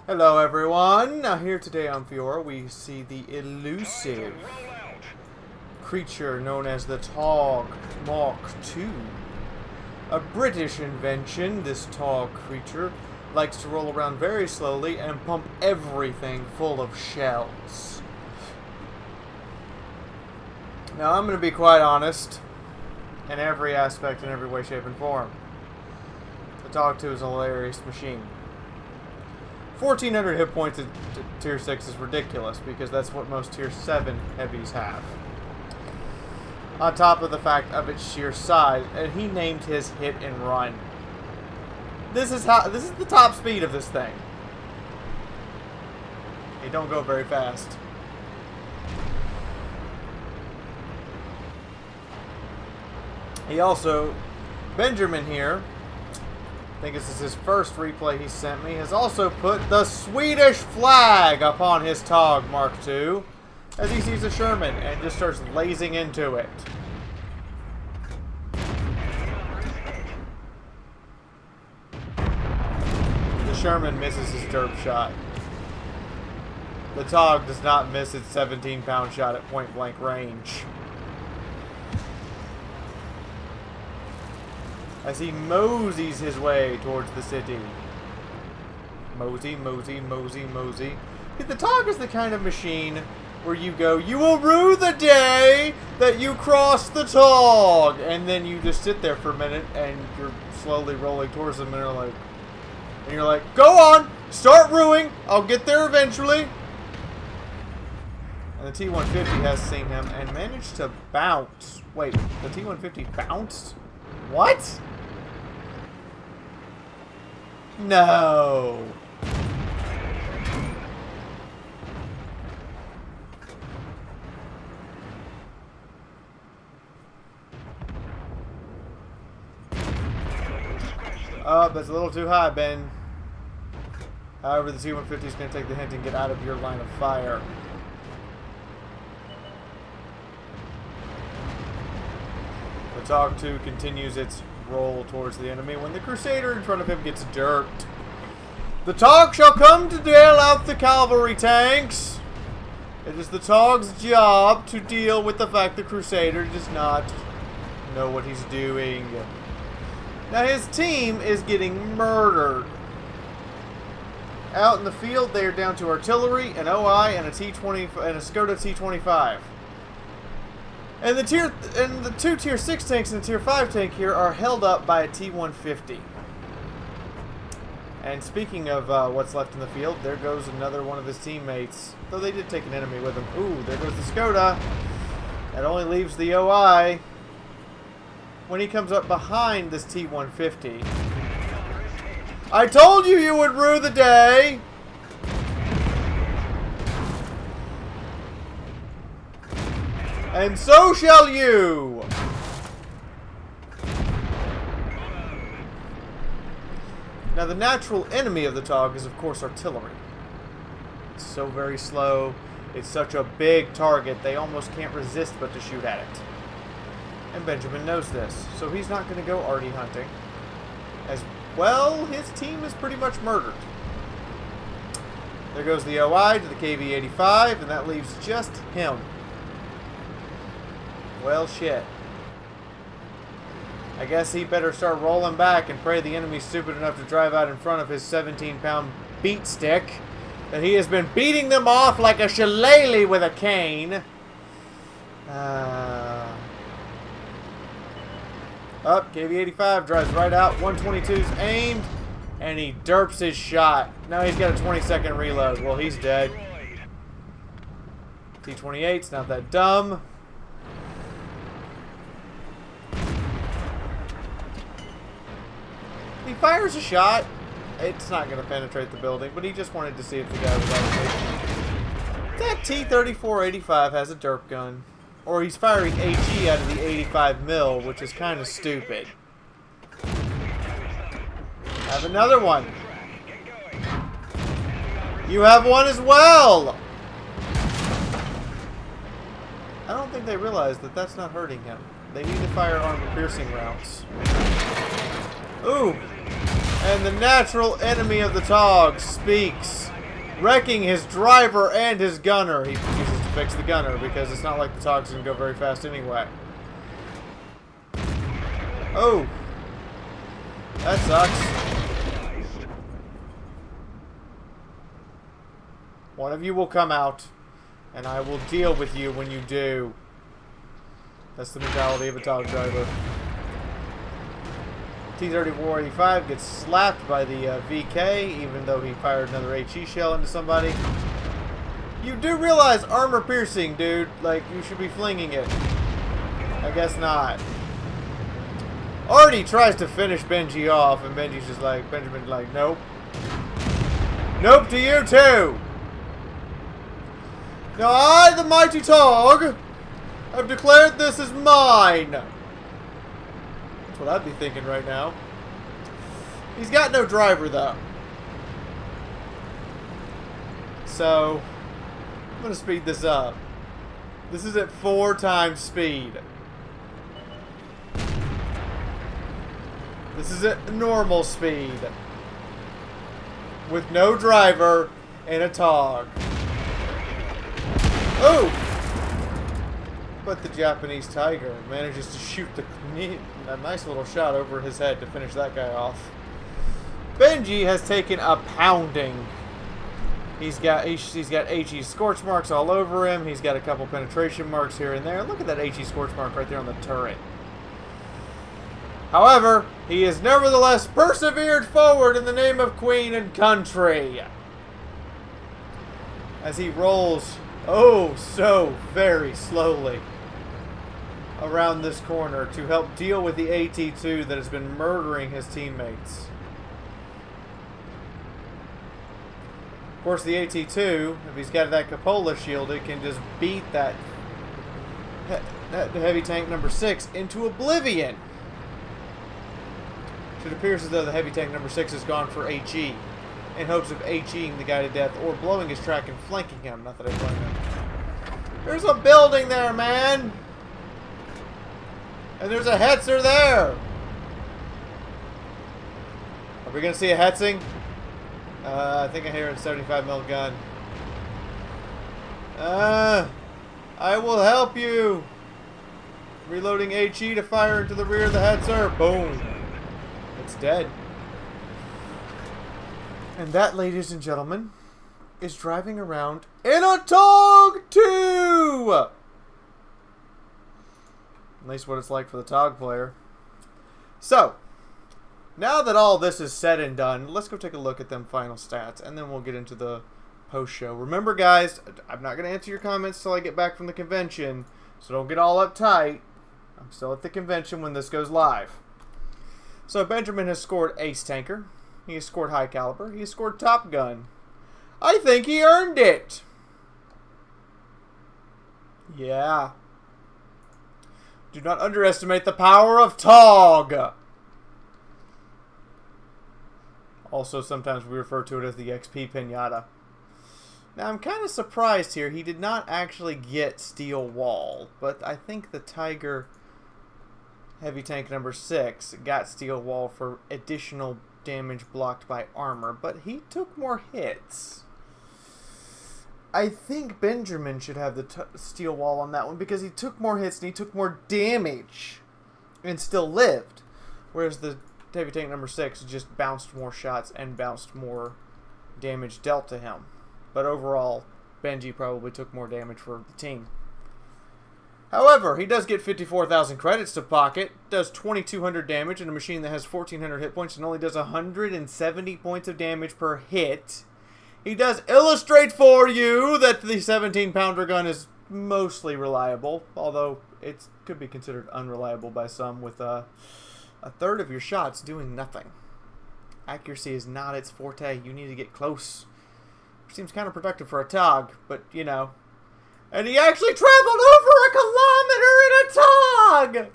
Hello everyone! Now here today on Fiaura we see the elusive creature known as the Tog Mark II. A British invention, this Tog creature likes to roll around very slowly and pump everything full of shells. Now I'm going to be quite honest in every aspect, in every way, shape, and form. The Tog 2 is a hilarious machine. 1,400 hit points at Tier 6 is ridiculous, because that's what most Tier 7 heavies have. On top of the fact of its sheer size, and he named his hit and run. This is the top speed of this thing. He don't go very fast. He also, Benjamin here, I think this is his first replay he sent me, has also put the Swedish flag upon his Tog Mark II as he sees a Sherman and just starts lasing into it. The Sherman misses his derp shot. The Tog does not miss its 17-pound shot at point-blank range. As he moseys his way towards the city. Mosey, mosey, mosey, mosey. The Tog is the kind of machine where you go, you will rue the day that you cross the Tog! And then you just sit there for a minute and you're slowly rolling towards them and you're like, go on! Start ruing! I'll get there eventually! And the T-150 has seen him and managed to bounce. Wait, the T-150 bounced? What? No. Oh, that's a little too high, Ben. However, the T-150 is going to take the hint and get out of your line of fire. The Tog 2 continues its roll towards the enemy when the Crusader in front of him gets derped. The Tog shall come to deal out the cavalry tanks. It is the Tog's job to deal with the fact the Crusader does not know what he's doing. Now his team is getting murdered. Out in the field they are down to artillery, an OI, and a T-20 and a Skoda T-25. And the two Tier 6 tanks and the Tier 5 tank here are held up by a T-150. And speaking of what's left in the field, there goes another one of his teammates. Though they did take an enemy with them. Ooh, there goes the Skoda. That only leaves the OI. When he comes up behind this T-150. I told you you would rue the day! And so shall you! Now the natural enemy of the Tog is of course artillery. It's so very slow. It's such a big target they almost can't resist but to shoot at it. And Benjamin knows this, so he's not going to go arty hunting. As well, his team is pretty much murdered. There goes the OI to the KV-85, and that leaves just him. Well, shit. I guess he better start rolling back and pray the enemy's stupid enough to drive out in front of his 17-pound beat stick. That he has been beating them off like a shillelagh with a cane. Up, KV-85 drives right out. 122's aimed, and he derps his shot. Now he's got a 20-second reload. Well, he's dead. T-28's not that dumb. He fires a shot. It's not going to penetrate the building, but he just wanted to see if the guy was out. That T-34-85 has a derp gun. Or he's firing HE out of the 85 mil, which is kind of stupid. Have another one. You have one as well! I don't think they realize that that's not hurting him. They need to fire armor-piercing rounds. Ooh! And the natural enemy of the Tog speaks, wrecking his driver and his gunner. He chooses to fix the gunner because it's not like the Tog's going to go very fast anyway. Oh! That sucks. One of you will come out, and I will deal with you when you do. That's the mentality of a Tog driver. T-34-85 gets slapped by the VK, even though he fired another HE shell into somebody. You do realize armor piercing, dude. Like, you should be flinging it. I guess not. Artie tries to finish Benji off, and Benji's just like, Benjamin's like, nope. Nope to you too! Now I, the mighty Tog, have declared this as mine! That's what I'd be thinking right now. He's got no driver, though. So, I'm going to speed this up. This is at 4 times speed. This is at normal speed. With no driver and a Tog. Oh! But the Japanese Tiger manages to shoot a nice little shot over his head to finish that guy off. Benji has taken a pounding. He's got HE scorch marks all over him. He's got a couple penetration marks here and there. Look at that HE scorch mark right there on the turret. However, he has nevertheless persevered forward in the name of Queen and country. As he rolls, oh, so very slowly around this corner to help deal with the AT-2 that has been murdering his teammates. Of course, the AT-2, if he's got that cupola shield, it can just beat that heavy tank number 6 into oblivion. It appears as though the heavy tank number 6 has gone for HE in hopes of HEing the guy to death or blowing his track and flanking him. Not that I blame him. There's a building there, man! And there's a Hetzer there! Are we going to see a Hetzing? I think I hear a 75mm gun. I will help you! Reloading HE to fire into the rear of the Hetzer. Boom! It's dead. And that, ladies and gentlemen, is driving around in a Tog 2! At least what it's like for the Tog player. So, now that all this is said and done, let's go take a look at them final stats, and then we'll get into the post-show. Remember, guys, I'm not going to answer your comments till I get back from the convention, so don't get all uptight. I'm still at the convention when this goes live. So Benjamin has scored Ace Tanker. He has scored High Caliber. He has scored Top Gun. I think he earned it. Yeah. Do not underestimate the power of Tog. Also, sometimes we refer to it as the XP Pinata. Now, I'm kind of surprised here. He did not actually get Steel Wall, but I think the Tiger Heavy Tank number 6 got Steel Wall for additional damage blocked by armor, but he took more hits. I think Benjamin should have the Steel Wall on that one because he took more hits and he took more damage and still lived, whereas the Heavy Tank number 6 just bounced more shots and bounced more damage dealt to him. But overall, Benji probably took more damage for the team. However, he does get 54,000 credits to pocket, does 2,200 damage in a machine that has 1,400 hit points and only does 170 points of damage per hit. He does illustrate for you that the 17-pounder gun is mostly reliable, although it could be considered unreliable by some with a third of your shots doing nothing. Accuracy is not its forte. You need to get close. Which seems counterproductive for a Tog, but you know. And he actually traveled over a kilometer in a Tog!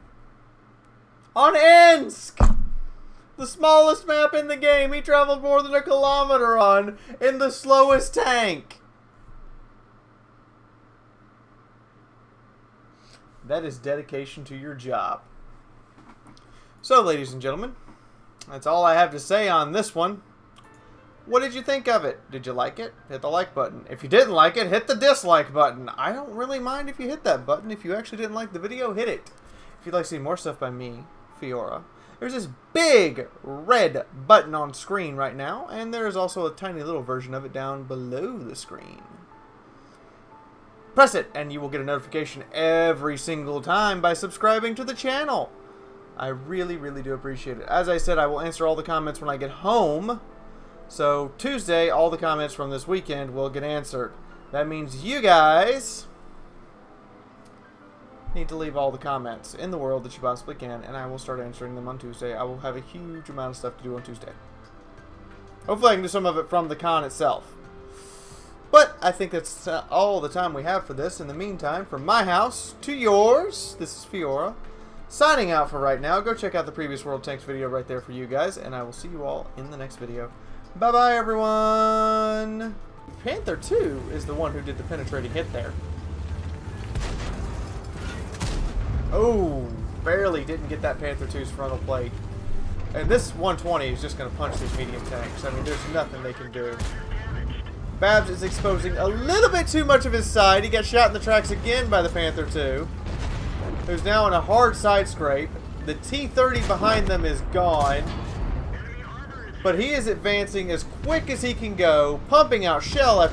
On Ensk! The smallest map in the game he traveled more than a kilometer on in the slowest tank. That is dedication to your job. So, ladies and gentlemen, that's all I have to say on this one. What did you think of it? Did you like it? Hit the like button. If you didn't like it, hit the dislike button. I don't really mind if you hit that button. If you actually didn't like the video, hit it. If you'd like to see more stuff by me, Fiaura, there's this big red button on screen right now, and there is also a tiny little version of it down below the screen. Press it, and you will get a notification every single time by subscribing to the channel. I really, really do appreciate it. As I said, I will answer all the comments when I get home. So Tuesday, all the comments from this weekend will get answered. That means you guys need to leave all the comments in the world that you possibly can, and I will start answering them on Tuesday. I will have a huge amount of stuff to do on Tuesday. Hopefully I can do some of it from the con itself. But I think that's all the time we have for this. In the meantime, from my house to yours, this is Fiaura, signing out for right now. Go check out the previous World Tanks video right there for you guys, and I will see you all in the next video. Bye-bye, everyone! Panther 2 is the one who did the penetrating hit there. Oh, barely didn't get that Panther 2's frontal plate. And this 120 is just going to punch these medium tanks. I mean, there's nothing they can do. Babs is exposing a little bit too much of his side. He got shot in the tracks again by the Panther 2, who's now in a hard side scrape. The T-30 behind them is gone. But he is advancing as quick as he can go, pumping out shell after